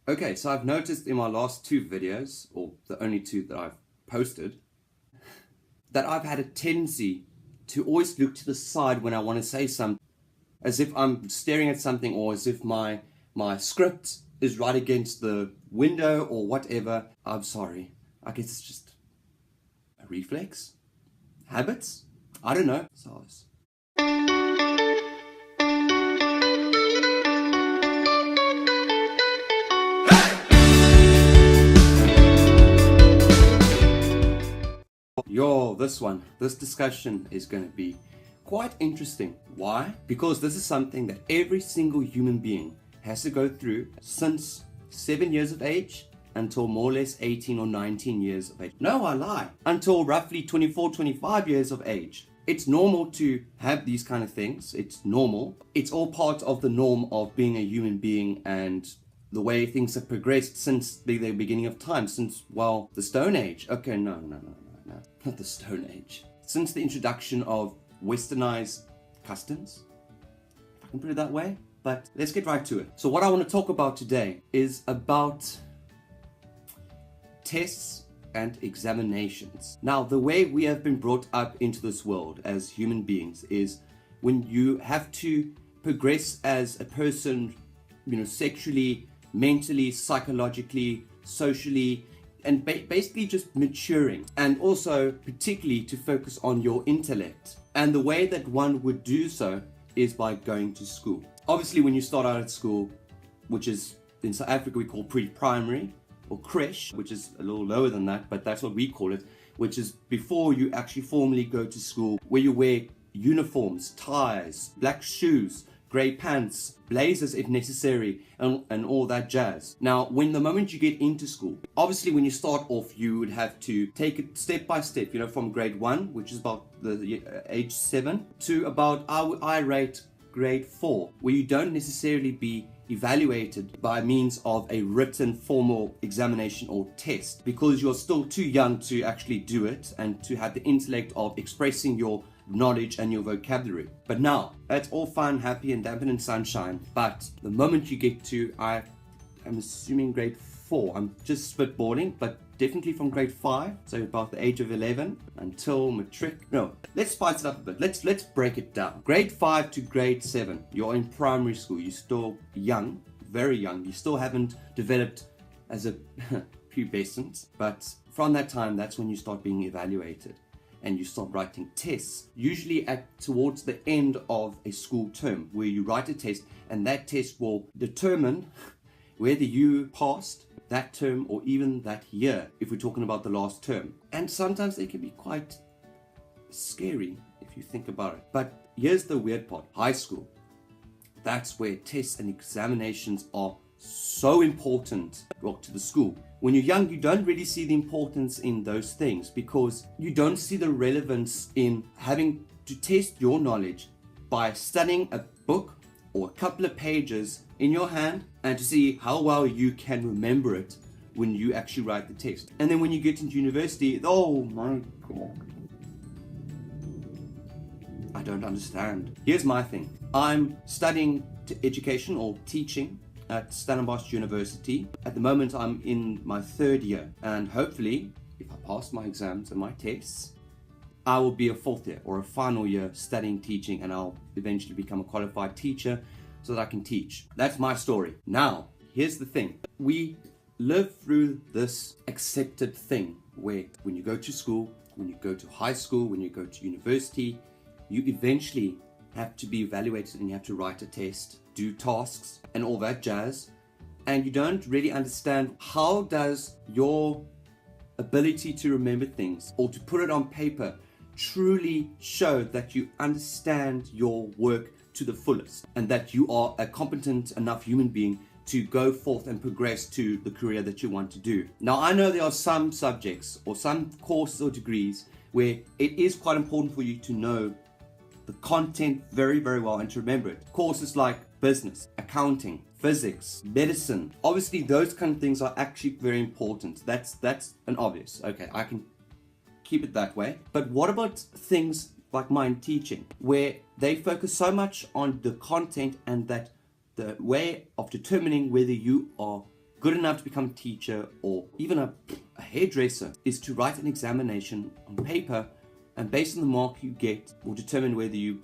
Okay, so I've noticed in my last two videos, or the only two that I've posted, that I've had a tendency to always look to the side when I want to say something, as if I'm staring at something, or as if my script is right against the window or whatever. I'm sorry. I guess it's just a reflex? Habits? I don't know. SARS. This discussion is going to be quite interesting. Why? Because this is something that every single human being has to go through since 7 years of age until more or less 18 or 19 years of age. No, I lie. Until roughly 24, 25 years of age. It's normal to have these kind of things. It's normal. It's all part of the norm of being a human being and the way things have progressed since the beginning of time, since, well, the Stone Age. Okay, no, not the Stone Age. Since the introduction of westernized customs, if I can put it that way. But let's get right to it. So what I want to talk about today is about tests and examinations. Now, the way we have been brought up into this world as human beings is when you have to progress as a person, sexually, mentally, psychologically, socially, and basically just maturing, and also particularly to focus on your intellect. And the way that one would do so is by going to school. Obviously, when you start out at school, which is in South Africa we call pre-primary or creche, which is a little lower than that, but that's what we call it, which is before you actually formally go to school, where you wear uniforms, ties, black shoes, grey pants, blazers if necessary, and all that jazz. Now, when the moment you get into school, obviously when you start off, you would have to take it step by step, from grade 1, which is about the age 7, to about, I rate grade 4, where you don't necessarily be evaluated by means of a written formal examination or test, because you're still too young to actually do it and to have the intellect of expressing your knowledge and your vocabulary. But now, that's all fun, happy and dampen and sunshine. But the moment you get to, I'm assuming grade 4, I'm just spitballing, but definitely from grade 5, so about the age of 11 until matric. No, let's spice it up a bit. Let's break it down. Grade 5 to grade 7, you're in primary school. You're still young, very young. You still haven't developed as a pubescent, but from that time, that's when you start being evaluated. And you start writing tests, usually towards the end of a school term, where you write a test, and that test will determine whether you passed that term or even that year, if we're talking about the last term. And sometimes they can be quite scary if you think about it. But here's the weird part. High school. That's where tests and examinations are so important to the school. When you're young, you don't really see the importance in those things, because you don't see the relevance in having to test your knowledge by studying a book or a couple of pages in your hand and to see how well you can remember it when you actually write the test. And then when you get into university, oh my God, I don't understand. Here's my thing. I'm studying education or teaching at Stellenbosch University. At the moment, I'm in my 3rd year, and hopefully, if I pass my exams and my tests, I will be a 4th year or a final year studying teaching, and I'll eventually become a qualified teacher so that I can teach. That's my story. Now, here's the thing. We live through this accepted thing where when you go to school, when you go to high school, when you go to university, you eventually have to be evaluated and you have to write a test, do tasks and all that jazz, and you don't really understand how does your ability to remember things or to put it on paper truly show that you understand your work to the fullest and that you are a competent enough human being to go forth and progress to the career that you want to do. Now, I know there are some subjects or some courses or degrees where it is quite important for you to know the content very, very well and to remember it. Courses like business, accounting, physics, medicine. Obviously, those kind of things are actually very important. That's an obvious. Okay, I can keep it that way. But what about things like mine teaching, where they focus so much on the content and that the way of determining whether you are good enough to become a teacher or even a hairdresser is to write an examination on paper, and based on the mark you get will determine whether you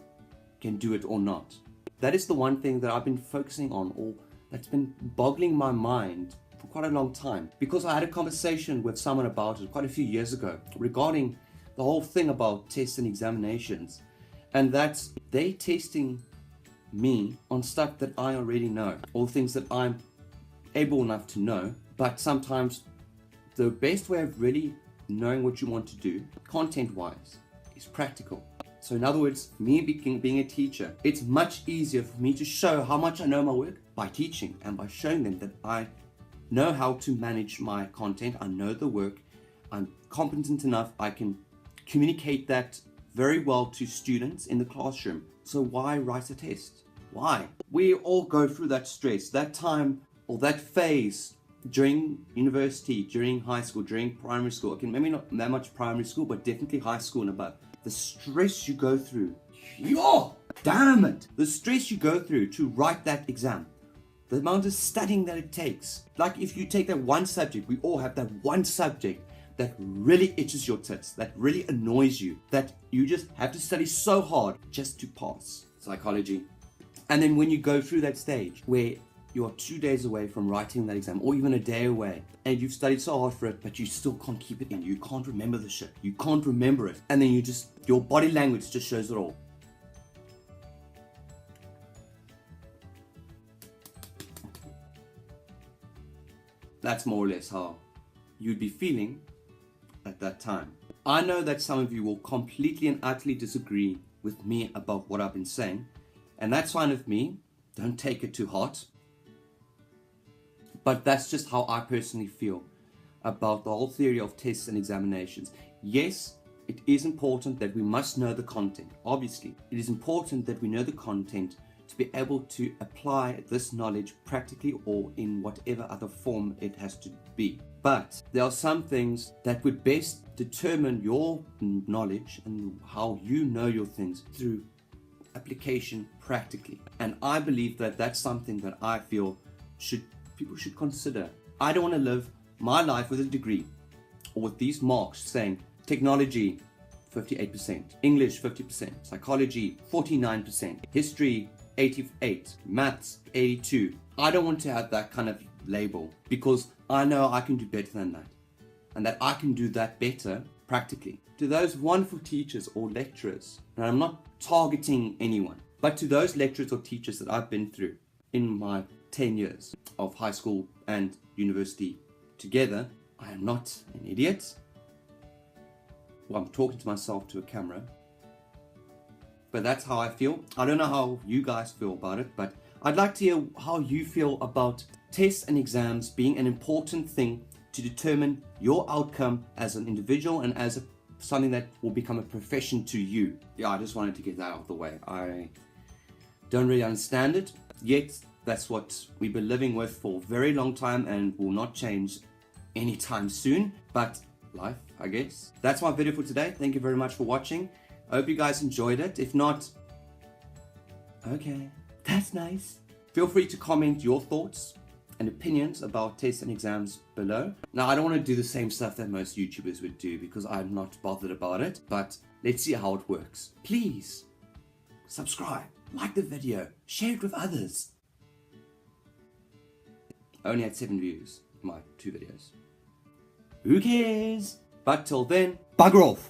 can do it or not. That is the one thing that I've been focusing on, or that's been boggling my mind for quite a long time, because I had a conversation with someone about it quite a few years ago regarding the whole thing about tests and examinations, and that's they testing me on stuff that I already know, or things that I'm able enough to know. But sometimes the best way of really knowing what you want to do content wise is practical. So in other words, me being a teacher, it's much easier for me to show how much I know my work by teaching and by showing them that I know how to manage my content, I know the work, I'm competent enough, I can communicate that very well to students in the classroom. So why write a test? Why? We all go through that stress, that time or that phase during university, during high school, during primary school. Okay, maybe not that much primary school, but definitely high school and above. The stress you go through, yo, damn it! The stress you go through to write that exam, the amount of studying that it takes. Like if you take that one subject, we all have that one subject that really itches your tits, that really annoys you, that you just have to study so hard just to pass. Psychology. And then when you go through that stage where you're 2 days away from writing that exam, or even a day away, and you've studied so hard for it, but you still can't keep it in. You can't remember the shit. You can't remember it. And then your body language just shows it all. That's more or less how you'd be feeling at that time. I know that some of you will completely and utterly disagree with me about what I've been saying, and that's fine with me. Don't take it too hard. But that's just how I personally feel about the whole theory of tests and examinations. Yes, it is important that we must know the content. Obviously, it is important that we know the content to be able to apply this knowledge practically or in whatever other form it has to be. But there are some things that would best determine your knowledge and how you know your things through application practically. And I believe that that's something that I feel people should consider. I don't want to live my life with a degree or with these marks saying technology 58%, English 50%, psychology 49%, history 88, maths 82. I don't want to have that kind of label, because I know I can do better than that, and that I can do that better practically. To those wonderful teachers or lecturers, and I'm not targeting anyone, but to those lecturers or teachers that I've been through in my 10 years of high school and university together, I am not an idiot. Well, I'm talking to myself to a camera, but that's how I feel. I don't know how you guys feel about it, but I'd like to hear how you feel about tests and exams being an important thing to determine your outcome as an individual and as something that will become a profession to you. Yeah, I just wanted to get that out of the way. I don't really understand it, yet that's what we've been living with for a very long time and will not change anytime soon. But life, I guess. That's my video for today. Thank you very much for watching. I hope you guys enjoyed it. If not, okay, that's nice. Feel free to comment your thoughts and opinions about tests and exams below. Now, I don't want to do the same stuff that most YouTubers would do because I'm not bothered about it, but let's see how it works. Please subscribe, like the video, share it with others. I only had 7 views in my 2 videos. Who cares? But till then, bugger off.